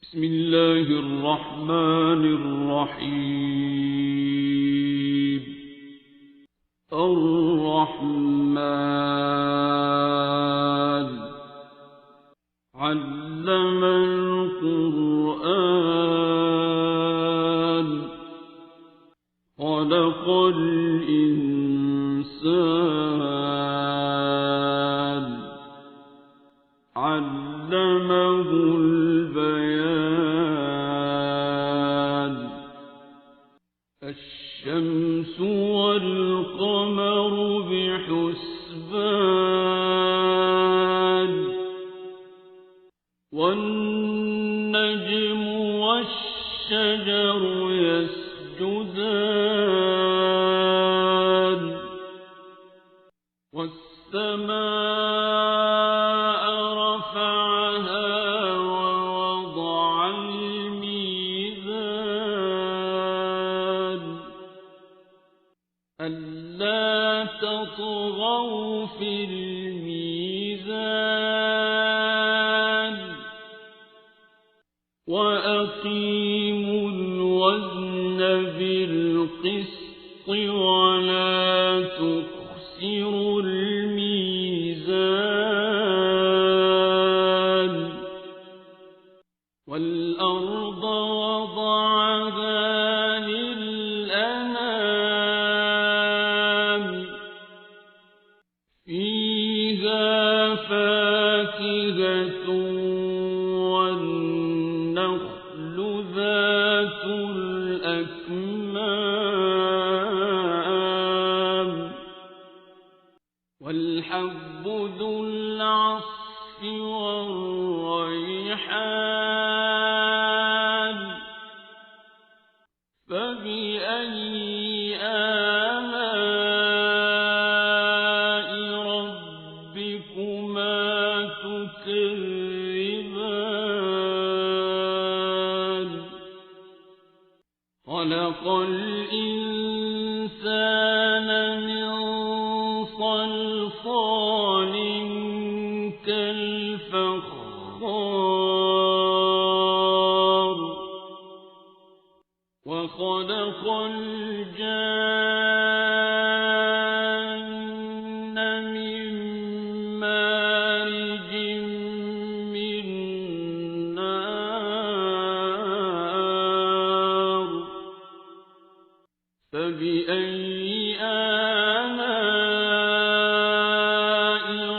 بسم الله الرحمن الرحيم. الرحمن علم القرآن خلق الإنسان علمه البيان. الشمس والقمر بحسبان والنجم والشجر يسجدان والسماء رفعها ووضع الميزان ألا تطغوا في الميزان وأقيموا الوزن بالقسط ولا تخسروا الميزان. والأرض وضعها للأنام فيها فاكهة والنخل ذات الأكمام والحب ذو العصف والريحان. فبأي آلاء ربكما تكذبان. خلق الإنسان من صلصال كالفخار وخلق الجان من مارج من نار. فبأي آلاء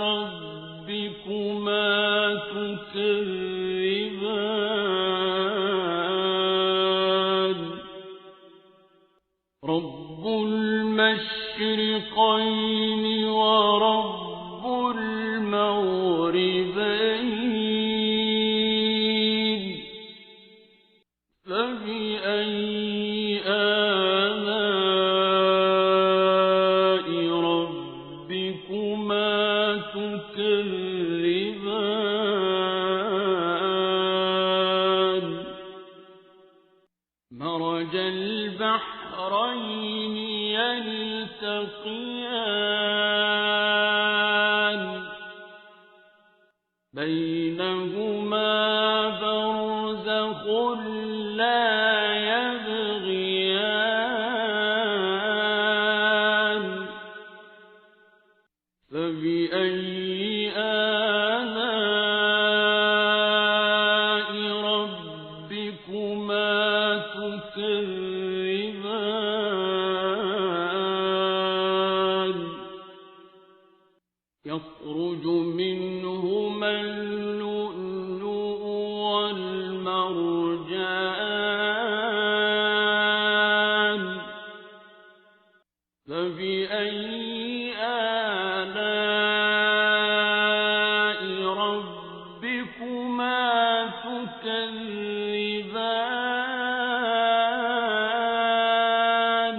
ربكما تكذبان. رب المشرقين ورب المغربين. فبأي آلاء ربكما تكذبان. مرج البحرين يلتقيان بينهما برزخ لا يبغيان. فبأي آلاء ربكما تكذبان. يخرج منهما اللؤلؤ والمرجان. فبأي آلاء ربكما تكذبان.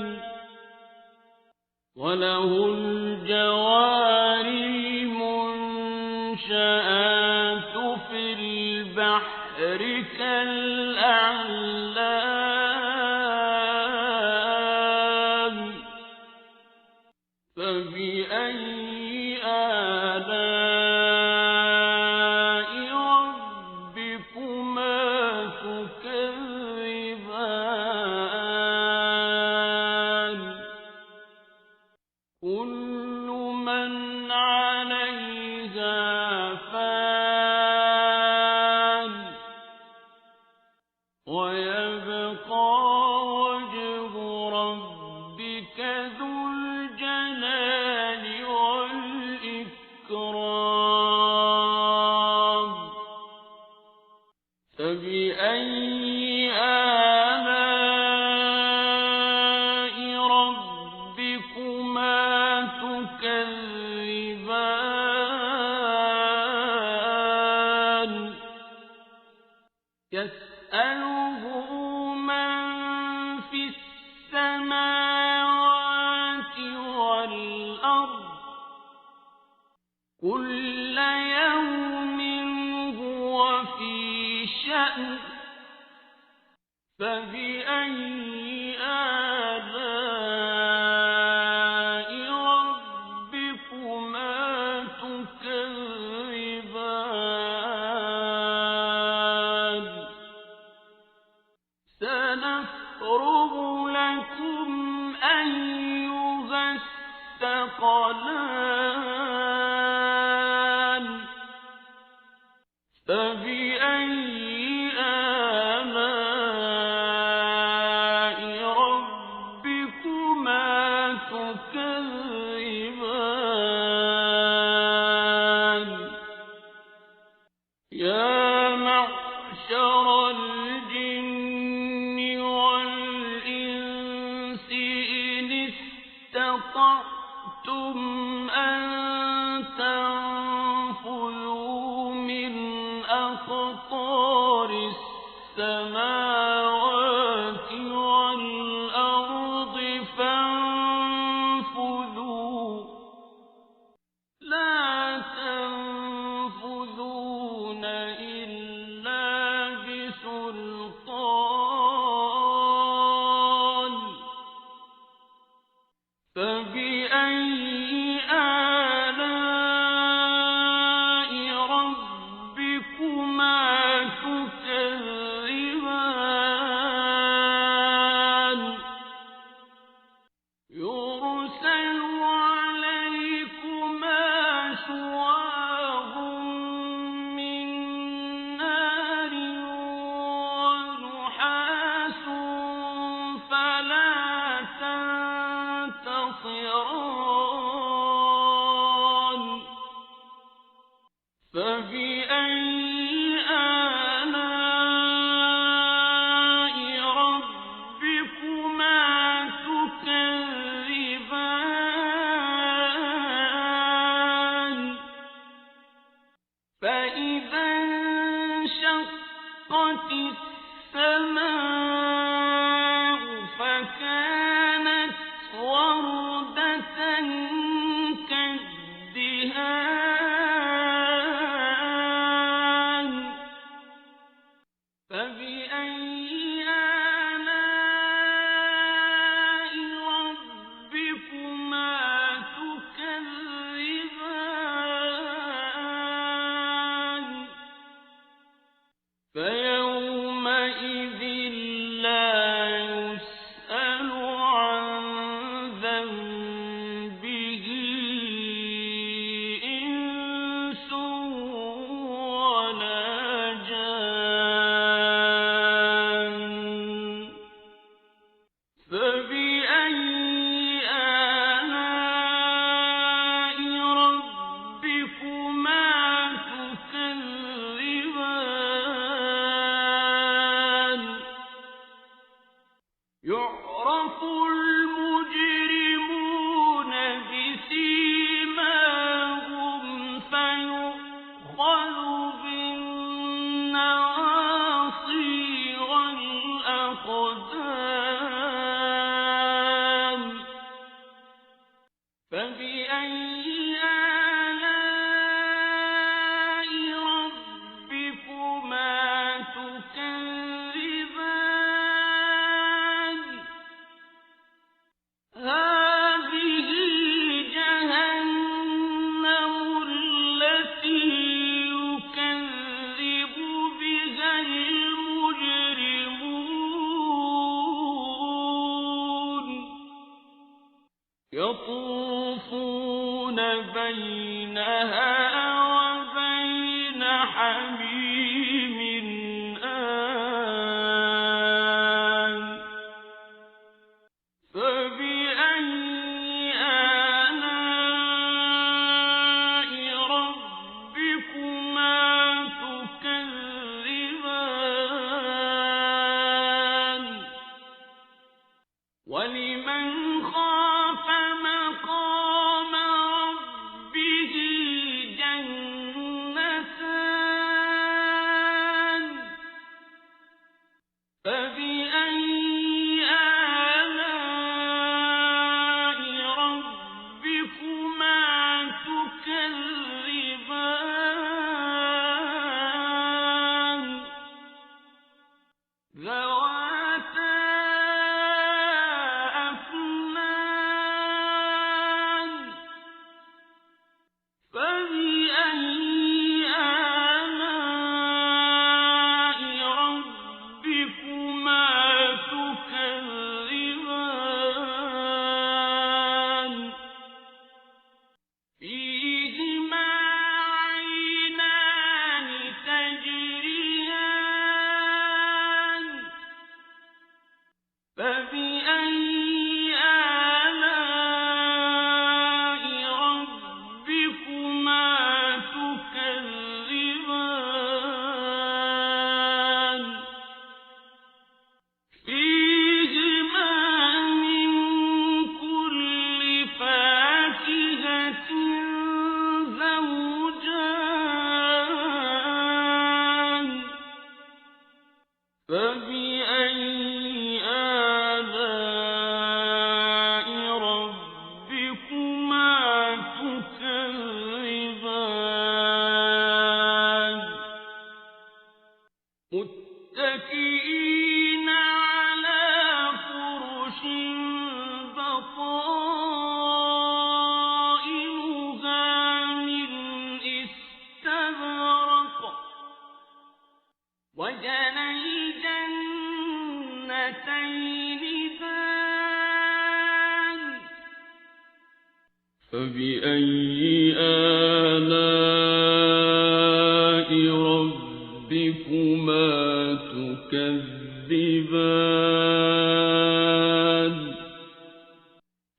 وله الجوار المنشآت في البحر كالأعلام. فبأي آلاء ربكما تكذبان. فبأي آلاء ربكما تكذبان يسأله من في السماوات والأرض كل يوم هو في شأن فبأي آلاء ربكما تكذبان سنفرغ لكم أيها الثقلان فبأي آلاء ربكما تكذبان يا معشر الجن والإنس إن استطعتم أن تنفذوا من أقطار السماوات والأرض فانفذوا لا تنفذون إلا بسلطان فبأي آلاء ربكما تكذبان يرسل عليكما شواظ من نار ونحاس فلا تنتصران فبأي آلاء ربكما تكذبان فإذا انشقت السماء فكانت وردة كالدهان فبأي آلاء ربكما تكذبان فيومئذ لا يسأل عن ذنبه إنس ولا جان فبأي آلاء ربكما تكذبان يعرف المجرمون بسيماهم فيؤخذ بالنواصي والأقدام فبأي آلاء ربكما تكذبان هذه جهنم التي يكذب بها المجرمون يطوفون بينها وبين حميم آن فبأي آلاء ربكما تكذبان فبأي آلاء ربكما تكذبان ذواتا أفنان فبأي آلاء ربكما تكذبان فيهما عينان تجريان فبأي آلاء ربكما تكذبان فيهما من كل فاكهة زوجان فبأي آلاء ربكما تكذبان متكئين على فرش بطائنها من استبرق وجنى الجنتين دان فبأي آلاء ربكما تكذبان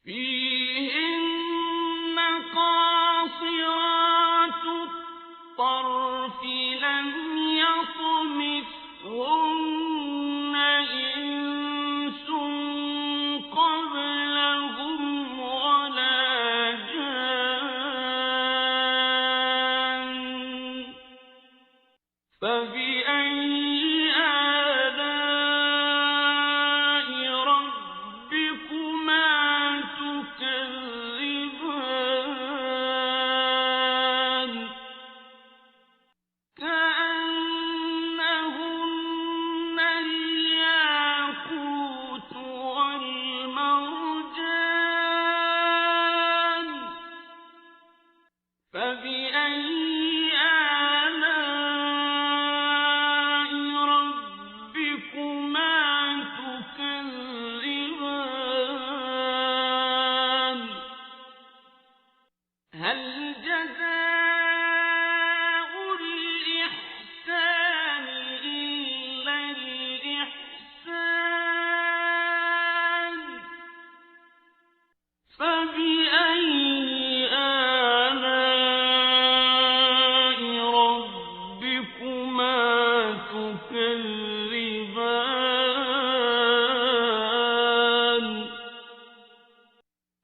فيهن قاصرات الطرف لم يطمثهن إنس قبلهم ولا جان فبأي آلاء ربكما تكذبان كأنهن الياقوت والمرجان فبأي آلاء ربكما تكذبان هل جزاء الإحسان إلا الإحسان فبأي آلاء ربكما تكذبان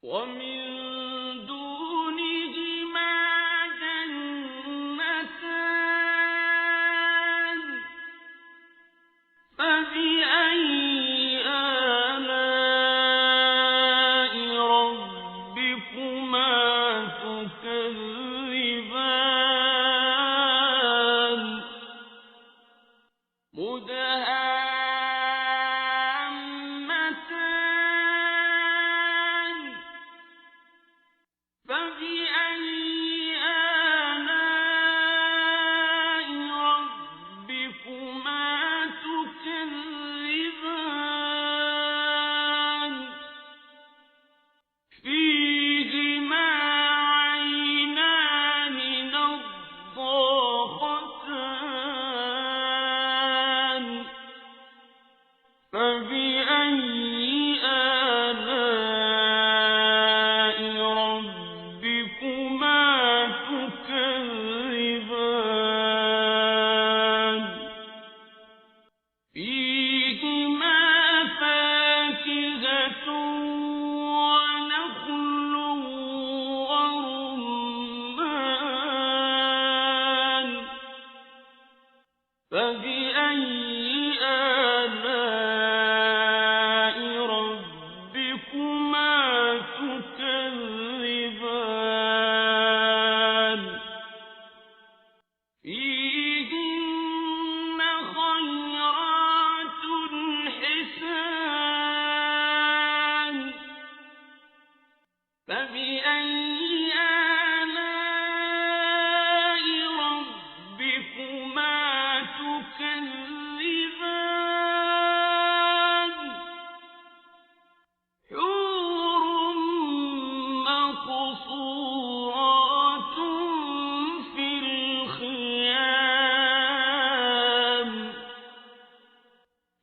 ومن دونهما جنتان فبأي آلاء ربكما تكذبان مدهامتان فبأي آلاء ربكما تكذبان فيهما عينان نضاختان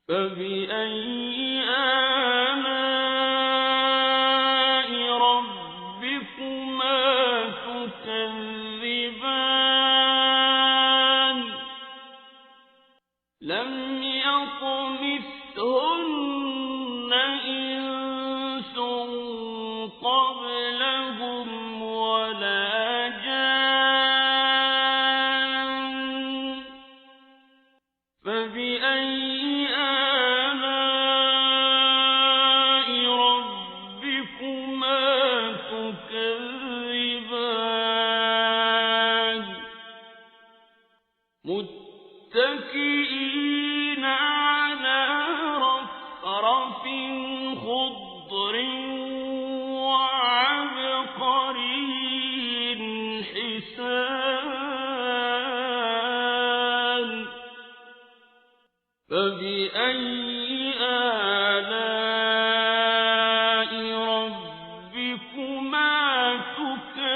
فبأي آلاء ربكما تكذبان لم يطمثهن إنس قبلهم ولا جان فبأي آلاء ربكما تكذبان متكئين على رفرف خضر وعبقري حسان فبأي آلاء ربكما تكذبان